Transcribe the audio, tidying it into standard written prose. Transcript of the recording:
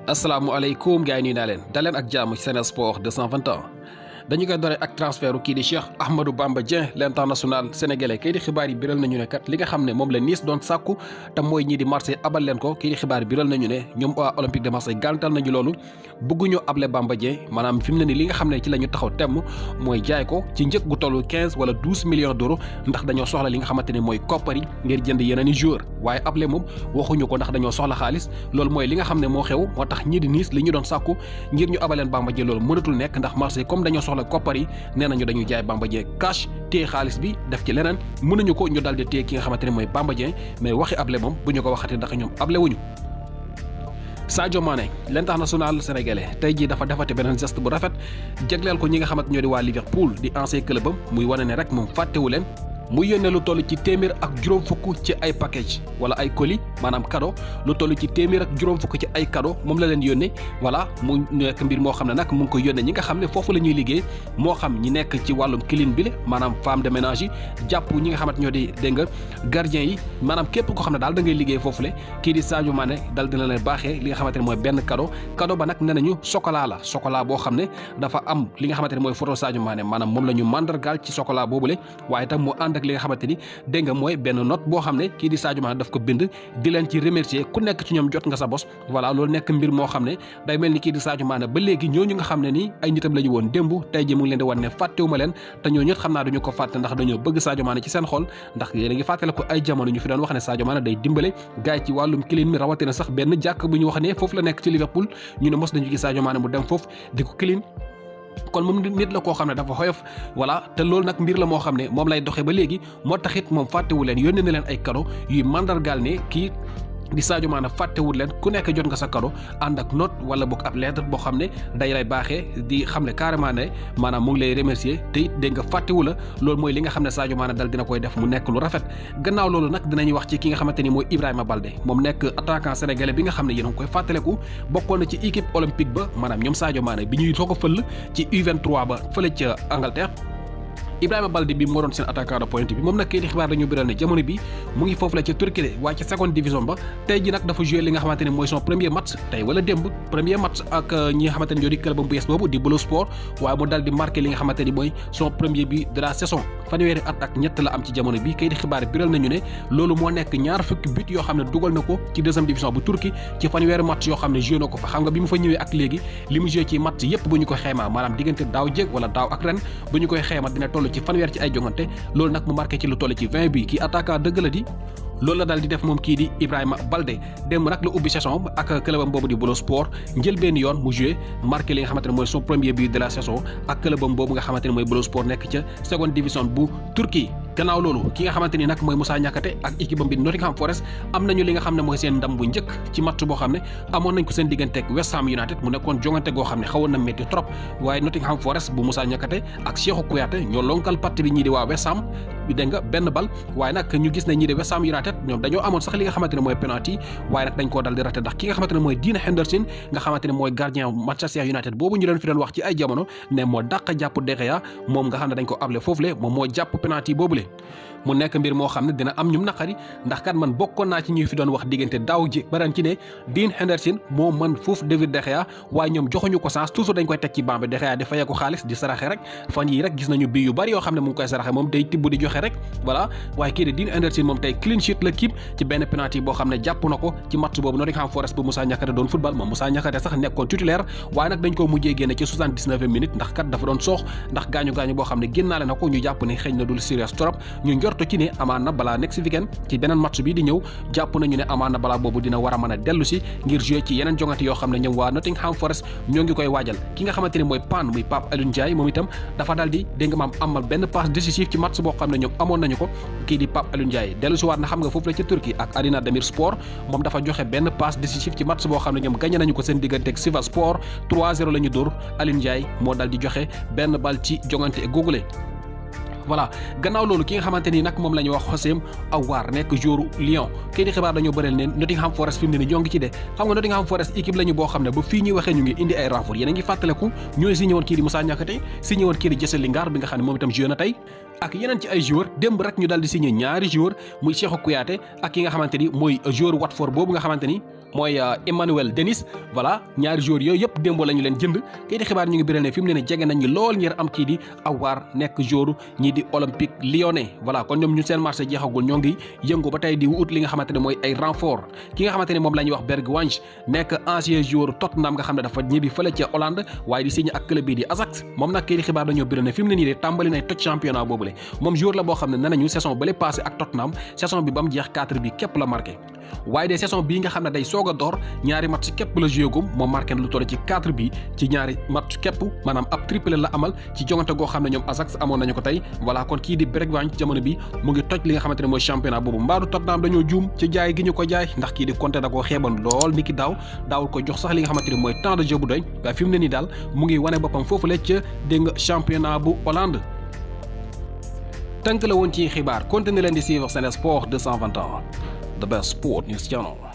asalaamaaleykum gars yi nuyu naa leen daleen ak jàmm ci Sen Sport 221 dañu koy dooree ak transfertu kii di Cheikh Ahmadou Bamba Dieng l'international sénégalais kii di xibaar yi biral nañu ne kat li nga xam ne moom la Nice doon sàkku te mooy ñii di Marseille abal leen ko kii di xibaar yi biral nañu ne ñoom waa Olympique de Marseille gàntal nañu loolu bëgguñu able Bamba Dieng maanaam fi mu ne ni li nga xam ne ci la ñu taxaw temm mooy jaay ko ci njëg gu tollu 15 wala 12 millions d'euros ndax dañoo soxla li nga xamante ne mooy koppar yi ngir jënd yeneen i joueur waaye able moom waxuñu ko ndax dañoo soxla xaalis loolu mooy li nga xam ne moo xew moo tax ñii di Nice li ñu doon sàkku ngir ñu abaleen Bamba Dieng loolu mënatul nekk ndax Marseille comme dañoo soxla koppar yi nee nañu dañuy jaay Bamba Dieng cash téye xaalis bi def ci leneen mënuñu ko ñu daal di téye ki nga xamante ne mooy Bamba Dieng mais waxi able moom bu ñu ko waxati ndax ñoom able wuñu Sadio Mané l'international sénégalais tey jii dafa defati beneen geste bu rafet jagleel ko ñi nga xamante ñoo di waa Liverpool di ancien club am muy wane ne rek moom fàttewu leen muy yónnee lu toll ci téeméer ak juróom fukk ci ay package wala ay colis maanaam cadeau lu toll ci téeméer ak juróom fukk ci ay cadeau moom la leen yónnee voilà mu nekk mbir moo xam ne nag mu ngi koy yónnee ñi nga xam ne foofu la ñuy liggéey moo xam ñi nekk ci wàllum clean bi la maanaam femme de ménage yi jàpp ñi nga xamante ñoo di dégg nga gardien yi maanaam képp koo xam ne daal da ngay liggéey foofu le kii di Sadio Mané dal dina leen baaxee li nga xamante ne mooy benn cadeau ba nag nee nañu chocolat la chocolat boo xam ne dafa am li nga xamante ne mooy photo Sadio Mané maanaam moom la ñu mandargaal ci chocolat boobule waaye tam mu ànd ak li nga xamante ni dégg nga mooy benn note boo xam ne kii di Sadio Mané daf ko bind di leen ci remercier ku nekk ci ñoom jot nga sa bos voilà loolu nekk mbir moo xam ne day mel ni kii di Sadio Mané ba léegi ñooñu nga xam ne ni ay nitam la ñu woon démb tey ji mu ngi leen di wan ne fàttewuma leen te ñoo ñët xam naa duñu ko fàtte ndax dañoo bëgg Sadio Mané ci seen xol ndax yéen a ngi fàttale ko ay jamono ñu fi doon wax ne Sadio Mané day dimbale gars yi ci wàllum clean mi rawatina sax benn jàkk bu ñu wax ne foofu la nekk ci Liverpool ñu ne mos nañu gis Sadio Mané mu dem foofu di ko clean kon moom nit la koo xam ne dafa xoyof voilà te loolu nag mbir la moo xam ne moom lay doxee ba léegi moo taxit moom fàttewu leen yónnee na leen ay cadeau yuy mandargaal ne kii di Sadio Mané fàttewul leen ku nekk jot nga sa cadeau ànd ak note wala boog ab lettre boo xam ne day lay baaxee di xam ne carrément ne maanaam mu ngi lay remercier te it dégg nga fàttewu la loolu mooy li nga xam ne Sadio Mané dal dina koy def mu nekk lu rafet gannaaw loolu nag dinañuy wax ci ki nga xamante ni mooy Ibrahima Baldé moom nekk attaquant sénégalais bi nga xam ne yéen a ngi koy fàttaleku bokkoon na ci équipe olympique ba maanaam ñoom Sadio Mané bi ñuy soog a fël ci U23 ba fële ca Angleterre Ibrahima Baldé bi moo doon seen attaquant de pointe bi moom nag kii di xibaar dañu biral ne jamono bi mu ngi foofu la ca Turquie de waaye ca seconde division ba tey ji nag dafa joué li nga xamante ne mooy son premier match tey wala démb premier match ak ñi nga xamante ne ñoo di club bu bees boobu di Boluspor waaye mu dal di marqué li nga xamante ni mooy son premier but de la saison fanweeri at ak ñett la am ci jamono bi kii di xibaar biral nañu ne loolu moo nekk ñaar fukki but yoo xam ne dugal na ko ci deuxième division bu Turquie ci fanweeri match yoo xam ne joué na ko fa xam nga bi mu fa ñëwee ak léegi li mu joué ci match yépp bu ñu ko xeemaa maanaam diggante daaw jéeg wala daaw ak ren bu ñu koy xeema dina toll ci fanweer ci ay jongante loolu nag mu marqué ci lu toll ci 20 bi kii attaquant dëgg la di loolu la daal di def moom kii di Ibrahima Baldé démb nag la ubbi saison ak clubam boobu di Boluspor njël benn yoon mu joué marqué li nga xamante ne mooy son premier but de la saison ak clubam boobu nga xamante ne mooy Boluspor nekk ca seconde division bu Turquie gannaaw loolu ki nga xamante ni nag mooy Moussa Niakhaté ak équipe am bi Nottingham Forest am nañu li nga xam ne mooy seen ndam bu njëkk ci match boo xam ne amoon nañ ko seen diggante ak West Ham United mu nekkoon jongante goo xam ne xawoon na métti trop waaye Nottingham Forest bu Moussa Niakhaté ak Cheikhou Kouyaté ñoo lonkal parti bi ñii di waa West Ham dégg nga benn bal waaye nag ñu gis ne ñii di West Ham United ñoom dañoo amoon sax li nga xamante ne mooy penalty waaye nag dañ koo dal di raté ndax ki nga xamante ne mooy Dean Henderson nga xamante ne mooy gardien Manchester United boobu ñu leen fi doon wax ci ay jamono ne moo dàq jàpp De Gea moom nga xam ne dañ ko able foofule moom moo jàpp penalty boobule mu nekk mbir moo xam ne dina am ñum naqari ndax kat man bokkoon naa ci ñuy fi doon wax diggante daaw ji baran ci ne Dean Henderson moo mën foofu David De Gea waaye ñoom joxuñu ko chance toujours dañ koy teg ci banc bi De Gea di fayee ko xaalis di saraxe rek fan yii rek gis nañu bii yu bari yoo xam ne mu ngi koy saraxe moom day tibb di joxe rek voilà waaye kii de Dean Henderson moom tey clean sheet la kii ci benn penalty boo xam ne jàpp na ko ci match boobu Nottingham Forest bu Moussa Niakhaté doon football moom Moussa Niakhaté sax nekkoon titulaire waaye nag dañ ko mujjee génne ci 79e minute ndax kat dafa doon soox ndax gaañu boo xam ne génnaale na ko ñu jàpp ne xëy na dul serious trop ñu njorto ci ne amaan na balaa next weekend ci beneen match bi di ñëw jàpp nañu ne amaan na balaa boobu dina war a mën a dellu si ngir jouer ci yeneen jongante yoo xam ne ñoom waa Nottingham Forest ñoo ngi koy waajal ki nga xamante ne mooy Pan muy Pape Alioune Ndiaye moom itam dafa daal di dégg nga maam amal benn passe décisif ci match boo xam ne ñoom amoon nañu ko kii di Pape Alioune Ndiaye dellu si waat na xam nga foofu la ca Turquie ak Adana Demirspor moom dafa joxe benn passe décisif ci match boo xam ne ñoom gagné nañu ko seen diggante ak Sivasspor 3-0 la ñu dóor Alioune Ndiaye moo daal di joxe benn bal ci jongante googule voilà gannaaw loolu ki nga xamante ni nag moom la ñuy wax Houssem Aouar nekk joueur Lyon kii di xibaar dañoo bëreel ne Nottingham Forest fi mu ne ni ñoo ngi ci de xam nga Nottingham Forest équipe la ñu boo xam ne ba fii ñuy waxee ñu ngi indi ay renfort yéen a ngi fàttaleku ñooy signé woon kii di Moussa Niakhaté signé woon kii di Jesse Lingard bi nga xam ne moom itam joué na tey ak yeneen ci ay joueurs démb rek ñu dal di signé ñaari joueurs muy Cheikhou Kouyaté ak ki nga xamante ni mooy joueur Watford boobu nga xamante ni mooy Emmanuel Dennis voilà ñaari joueurs yooyu yëpp démb la ñu leen jënd kii di xibaar ñu ngi biral ne fi mu ne jege nañ ñu lool ngir am kii di Aouar nekk joueur ñii di Olympique Lyonnais voilà kon ñoom ñu seen marché jeexagul ñoo ngi yëngu ba tey di wut li nga xamante ne mooy ay renfort ki nga xamante ne moom la ñuy wax Bergwijn nekk ancien joueur Tottenham nga xam ne dafa ñibbi fële ca Hollande waaye di signé ak club bii di Ajax moom nag kii di xibaar dañoo biral ne fi mu ne nii de tàmbali nay toj championnat boobule moom joueur la boo xam ne nee nañu saison ba le passé ak Tottenham saison bi ba mu jeex 4 bi képp la marqué waaye de saison bii nga xam ne day soog a door ñaari match képp la joué gum moom marqué lu toll ci 4 bi ci ñaari match képp maanaam ab triplé la amal ci jongante goo xam ne ñoom Ajax amoon nañu ko tey voilà kon kii di Bergwijn ci jamono bi mu ngi toj li nga xamante ne mooy championnat boobu mbaadu Tottenham dañoo juum ci jaay gi ñu ko jaay ndax kii di Conte da koo xeeban lool niki daawul ko jox sax li nga xamante ne mooy temps de jeu bu doy waaye fi mu ne nii daal mu ngi wane boppam foofu la ca dégg nga championnat bu Hollande tënk la woon ci xibaar continuez leen di suivre Sen Sport 221 the best sport news channel.